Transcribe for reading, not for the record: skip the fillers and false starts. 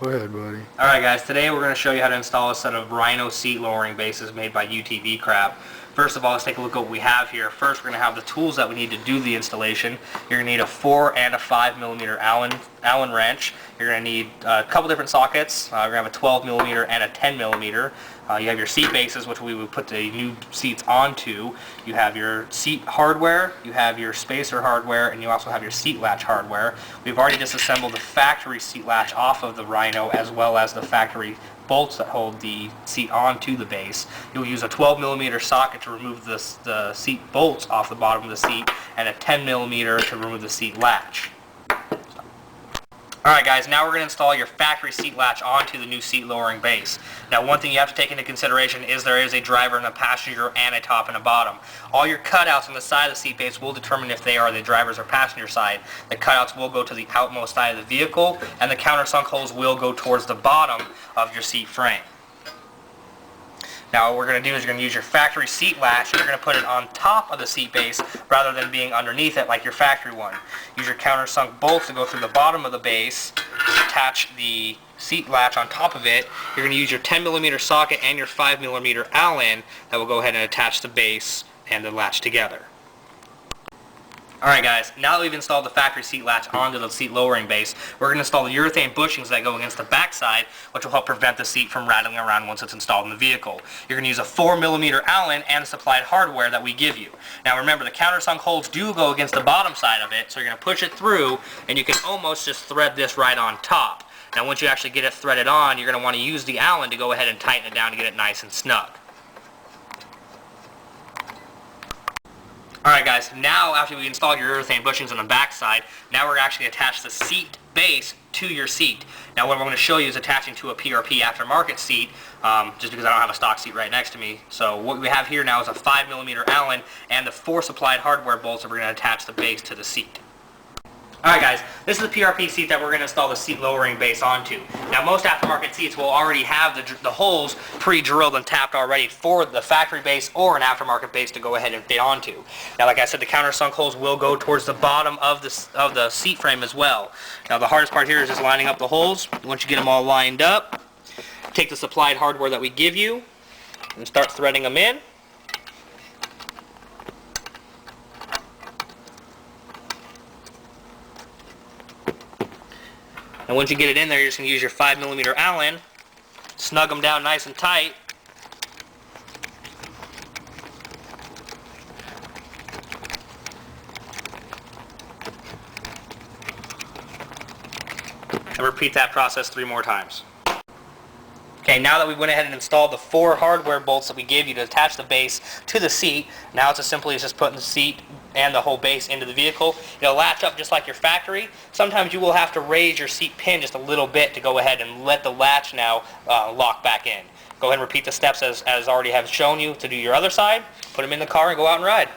Go ahead, buddy. Alright guys, today we're going to show you how to install a set of Rhino seat lowering bases made by UTV Crab. First of all, let's take a look at what we have here. First, we're going to have the tools that we need to do the installation. You're going to need a 4 and a 5 millimeter Allen wrench. You're going to need a couple different sockets. We're going to have a 12 millimeter and a 10 millimeter. You have your seat bases, which we would put the new seats onto. You have your seat hardware, you have your spacer hardware, and you also have your seat latch hardware. We've already disassembled the factory seat latch off of the Rhino, as well as the factory bolts that hold the seat onto the base. You'll use a 12 millimeter socket to remove the seat bolts off the bottom of the seat, and a 10 millimeter to remove the seat latch. Alright guys, now we're going to install your factory seat latch onto the new seat lowering base. Now one thing you have to take into consideration is there is a driver and a passenger and a top and a bottom. All your cutouts on the side of the seat base will determine if they are the driver's or passenger side. The cutouts will go to the outmost side of the vehicle, and the countersunk holes will go towards the bottom of your seat frame. Now what we're going to do is you're going to use your factory seat latch and you're going to put it on top of the seat base rather than being underneath it like your factory one. Use your countersunk bolts to go through the bottom of the base, attach the seat latch on top of it. You're going to use your 10 millimeter socket and your 5 millimeter Allen that will go ahead and attach the base and the latch together. Alright guys, now that we've installed the factory seat latch onto the seat lowering base, we're going to install the urethane bushings that go against the backside, which will help prevent the seat from rattling around once it's installed in the vehicle. You're going to use a 4 millimeter Allen and the supplied hardware that we give you. Now remember, the countersunk holes do go against the bottom side of it, so you're going to push it through, and you can almost just thread this right on top. Now once you actually get it threaded on, you're going to want to use the Allen to go ahead and tighten it down to get it nice and snug. Alright guys, now after we installed your urethane bushings on the back side, now we're actually attach the seat base to your seat. Now what I'm going to show you is attaching to a PRP Aftermarket seat, just because I don't have a stock seat right next to me. So what we have here now is a 5 millimeter Allen and the 4 supplied hardware bolts that we're going to attach the base to the seat. Alright guys, this is the PRP seat that we're going to install the seat lowering base onto. Now most aftermarket seats will already have the holes pre-drilled and tapped already for the factory base or an aftermarket base to go ahead and fit onto. Now like I said, the countersunk holes will go towards the bottom of the seat frame as well. Now the hardest part here is just lining up the holes. Once you get them all lined up, take the supplied hardware that we give you and start threading them in. And once you get it in there, you're just going to use your 5 millimeter Allen, snug them down nice and tight. And repeat that process 3 more times. Okay, now that we went ahead and installed the 4 hardware bolts that we gave you to attach the base to the seat, now it's as simply as just putting the seat and the whole base into the vehicle. It'll latch up just like your factory. Sometimes you will have to raise your seat pin just a little bit to go ahead and let the latch now lock back in. Go ahead and repeat the steps as already have shown you to do your other side. Put them in the car and go out and ride.